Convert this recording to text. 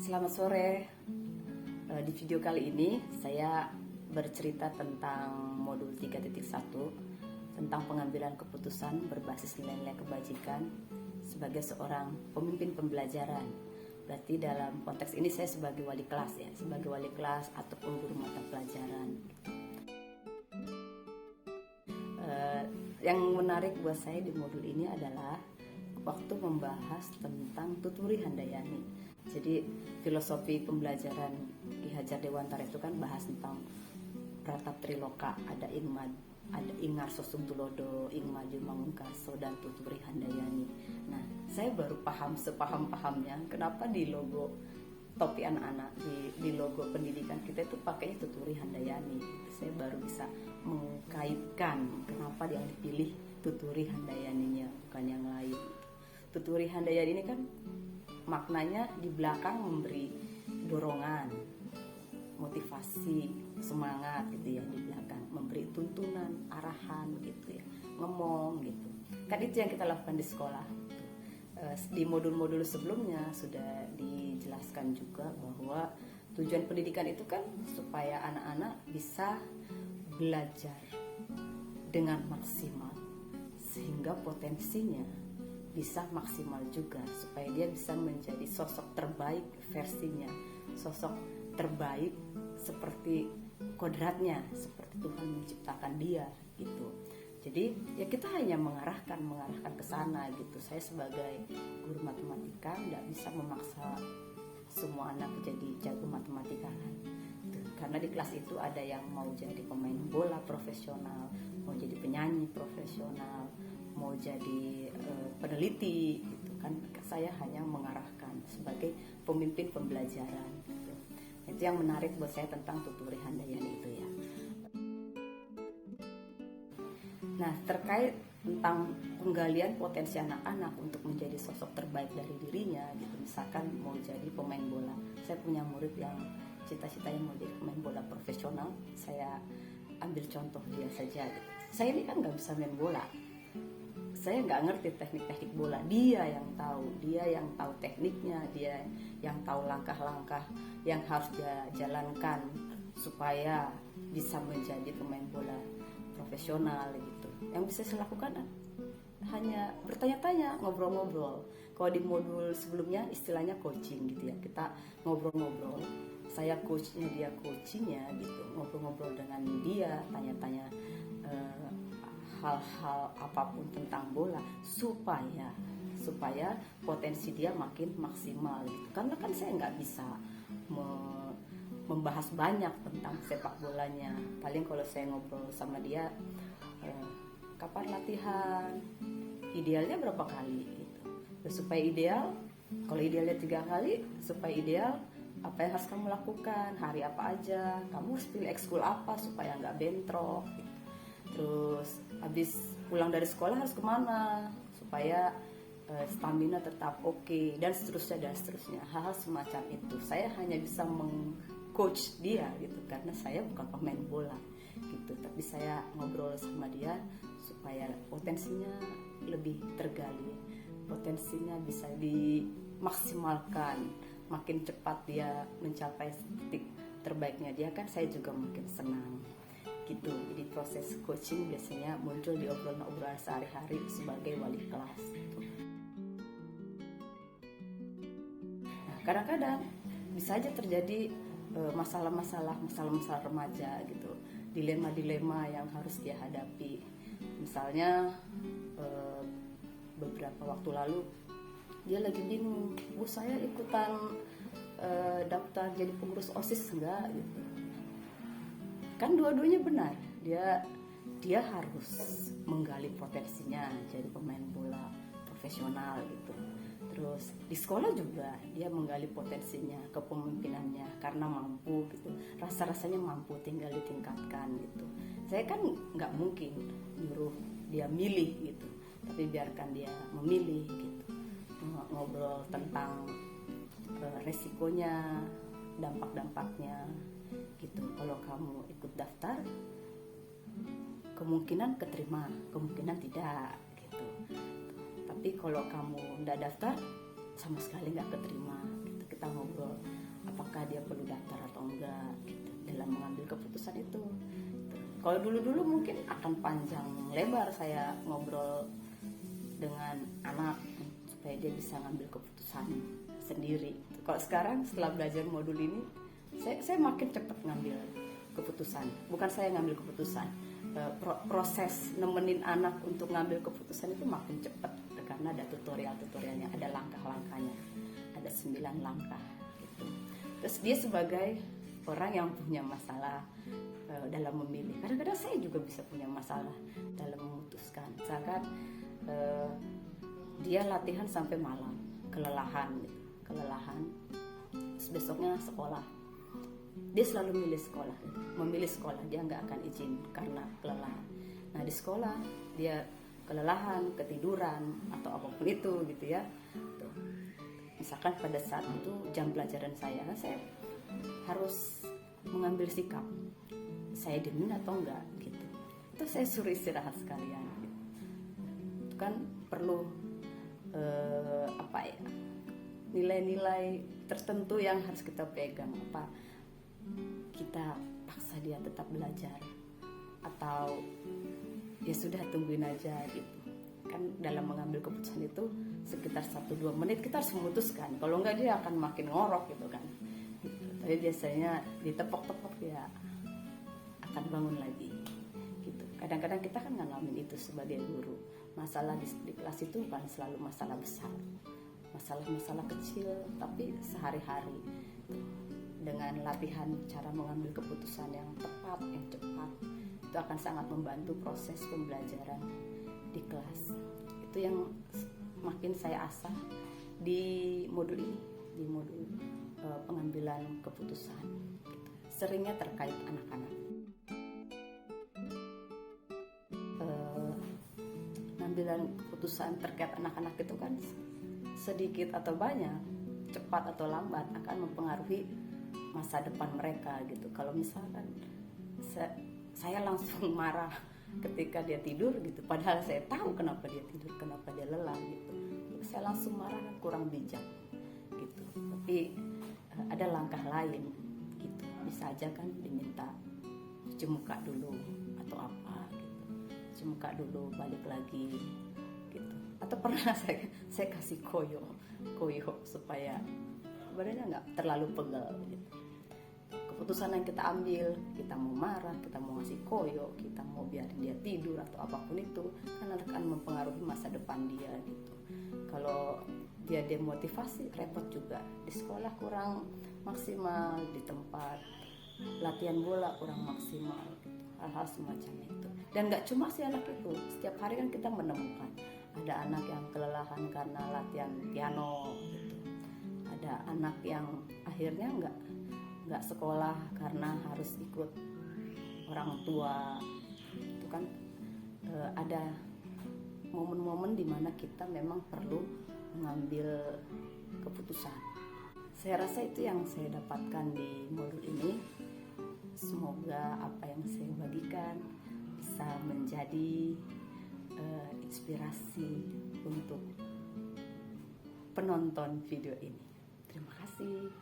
Selamat sore. Di video kali ini saya bercerita tentang modul 3.1 tentang pengambilan keputusan berbasis nilai-nilai kebajikan sebagai seorang pemimpin pembelajaran. Berarti dalam konteks ini saya sebagai wali kelas ya, sebagai wali kelas ataupun guru mata pelajaran. Yang menarik buat saya di modul ini adalah waktu membahas tentang Tuturi Handayani. Jadi filosofi pembelajaran Ki Hajar Dewantara itu kan bahas tentang Pratap Triloka, ada Ingar Sosum Tulodo, Ingmaju Mangungkaso, dan Tuturi Handayani. Nah, saya baru paham sepaham-pahamnya kenapa di logo topi anak-anak, di logo pendidikan kita itu pakainya Tuturi Handayani. Saya baru bisa mengkaitkan kenapa yang dipilih Tuturi Handayaninya, bukan yang lain. Tuturi Handayani ini kan maknanya di belakang memberi dorongan, motivasi, semangat gitu ya, di belakang memberi tuntunan, arahan gitu ya, ngomong gitu. Kan itu yang kita lakukan di sekolah. Di modul-modul sebelumnya sudah dijelaskan juga bahwa tujuan pendidikan itu kan supaya anak-anak bisa belajar dengan maksimal sehingga potensinya bisa maksimal juga, supaya dia bisa menjadi sosok terbaik versinya, sosok terbaik seperti kodratnya, seperti Tuhan menciptakan dia gitu. Jadi ya kita hanya mengarahkan ke sana gitu. Saya sebagai guru matematika tidak bisa memaksa semua anak jadi jago matematika kan. Karena di kelas itu ada yang mau jadi pemain bola profesional, mau jadi penyanyi profesional, mau jadi peneliti gitu kan. Saya hanya mengarahkan sebagai pemimpin pembelajaran gitu. Itu yang menarik buat saya tentang Tuturi Handayani itu ya. Nah, terkait tentang penggalian potensi anak-anak untuk menjadi sosok terbaik dari dirinya gitu. Misalkan mau jadi pemain bola, saya punya murid yang cita-citanya mau jadi pemain bola profesional. Saya ambil contoh dia saja gitu. Saya ini kan nggak bisa main bola, saya nggak ngerti teknik-teknik bola. Dia yang tahu tekniknya, dia yang tahu langkah-langkah yang harus dia jalankan supaya bisa menjadi pemain bola profesional gitu. Yang bisa saya lakukan hanya bertanya-tanya, ngobrol-ngobrol. Kalau di modul sebelumnya istilahnya coaching gitu ya, kita ngobrol-ngobrol. Saya coachnya, dia coachingnya gitu, ngobrol-ngobrol dengan dia, tanya-tanya hal-hal apapun tentang bola supaya potensi dia makin maksimal gitu. Karena kan saya nggak bisa membahas banyak tentang sepak bolanya. Paling kalau saya ngobrol sama dia, kapan latihan, idealnya berapa kali gitu. Terus supaya ideal, kalau idealnya 3 kali, supaya ideal apa yang harus kamu lakukan, hari apa aja, kamu harus pilih ekskul apa supaya nggak bentrok gitu. Terus habis pulang dari sekolah harus kemana supaya stamina tetap oke, dan seterusnya. Hal-hal semacam itu saya hanya bisa meng-coach dia gitu, karena saya bukan pemain bola gitu, tapi saya ngobrol sama dia supaya potensinya lebih tergali, potensinya bisa dimaksimalkan, makin cepat dia mencapai titik terbaiknya dia kan, saya juga makin senang gitu. Jadi proses coaching biasanya muncul di obrolan-obrolan sehari-hari sebagai wali kelas gitu. Nah, kadang-kadang bisa aja terjadi masalah-masalah remaja gitu, dilema-dilema yang harus dia hadapi. Misalnya beberapa waktu lalu dia lagi bingung, Bu saya ikutan daftar jadi pengurus OSIS enggak gitu. Kan dua-duanya benar, dia harus menggali potensinya jadi pemain bola profesional gitu. Terus di sekolah juga dia menggali potensinya, kepemimpinannya karena mampu gitu, rasa-rasanya mampu, tinggal ditingkatkan gitu. Saya kan nggak mungkin nyuruh dia milih gitu, tapi biarkan dia memilih gitu. Ngobrol tentang resikonya, dampak-dampaknya gitu. Kalau kamu ikut daftar, kemungkinan keterima, kemungkinan tidak gitu. Tapi kalau kamu nggak daftar, sama sekali nggak keterima gitu. kita ngobrol apakah dia perlu daftar atau enggak gitu, dalam mengambil keputusan itu. Kalau dulu-dulu mungkin akan panjang lebar saya ngobrol dengan anak supaya dia bisa ngambil keputusan sendiri. Kalau sekarang setelah belajar modul ini, saya makin cepat ngambil keputusan. Bukan saya ngambil keputusan, proses nemenin anak untuk ngambil keputusan itu makin cepat karena ada tutorialnya, ada langkah-langkahnya, ada 9 langkah gitu. Terus dia sebagai orang yang punya masalah dalam memilih, kadang-kadang saya juga bisa punya masalah dalam memutuskan. Misalkan dia latihan sampai malam, kelelahan, terus besoknya sekolah, dia selalu memilih sekolah, dia nggak akan izin karena kelelahan. Nah di sekolah dia kelelahan, ketiduran atau apapun itu gitu ya. Tuh. Misalkan pada saat itu jam pelajaran saya harus mengambil sikap, saya diemin atau enggak gitu. Itu saya suruh istirahat sekalian. Gitu. Itu kan perlu nilai-nilai tertentu yang harus kita pegang. Apa kita paksa dia tetap belajar atau ya sudah tungguin aja gitu. Kan dalam mengambil keputusan itu sekitar 1-2 menit kita harus memutuskan. Kalau enggak dia akan makin ngorok gitu kan. Tapi biasanya ditepok-tepok ya akan bangun lagi gitu. Kadang-kadang kita kan ngalamin itu sebagai guru. Masalah di kelas itu bukan selalu masalah besar, masalah-masalah kecil tapi sehari-hari. Dengan latihan cara mengambil keputusan yang tepat, yang cepat, itu akan sangat membantu proses pembelajaran di kelas. Itu yang makin saya asah di modul ini, di modul pengambilan keputusan gitu. Seringnya terkait anak-anak. Pengambilan keputusan terkait anak-anak itu kan sedikit atau banyak, cepat atau lambat akan mempengaruhi masa depan mereka gitu. Kalau misalkan saya langsung marah ketika dia tidur gitu, padahal saya tahu kenapa dia tidur, kenapa dia lelah gitu, saya langsung marah kan kurang bijak gitu. Tapi ada langkah lain gitu, bisa aja kan diminta cuci muka dulu atau apa gitu, cuci muka dulu balik lagi gitu. Atau pernah saya kasih koyo supaya badannya nggak terlalu pegal gitu. Keputusan yang kita ambil, kita mau marah, kita mau ngasih koyo, kita mau biarin dia tidur atau apapun itu, kan akan mempengaruhi masa depan dia gitu. Kalau dia demotivasi, repot juga. Di sekolah kurang maksimal, di tempat latihan bola kurang maksimal gitu. Hal-hal semacam itu. Dan nggak cuma si anak itu, setiap hari kan kita menemukan ada anak yang kelelahan karena latihan piano gitu. Ada anak yang akhirnya nggak sekolah karena harus ikut orang tua. Itu kan ada momen-momen dimana kita memang perlu mengambil keputusan. Saya rasa itu yang saya dapatkan di modul ini. Semoga apa yang saya bagikan bisa menjadi inspirasi untuk penonton video ini. Terima kasih.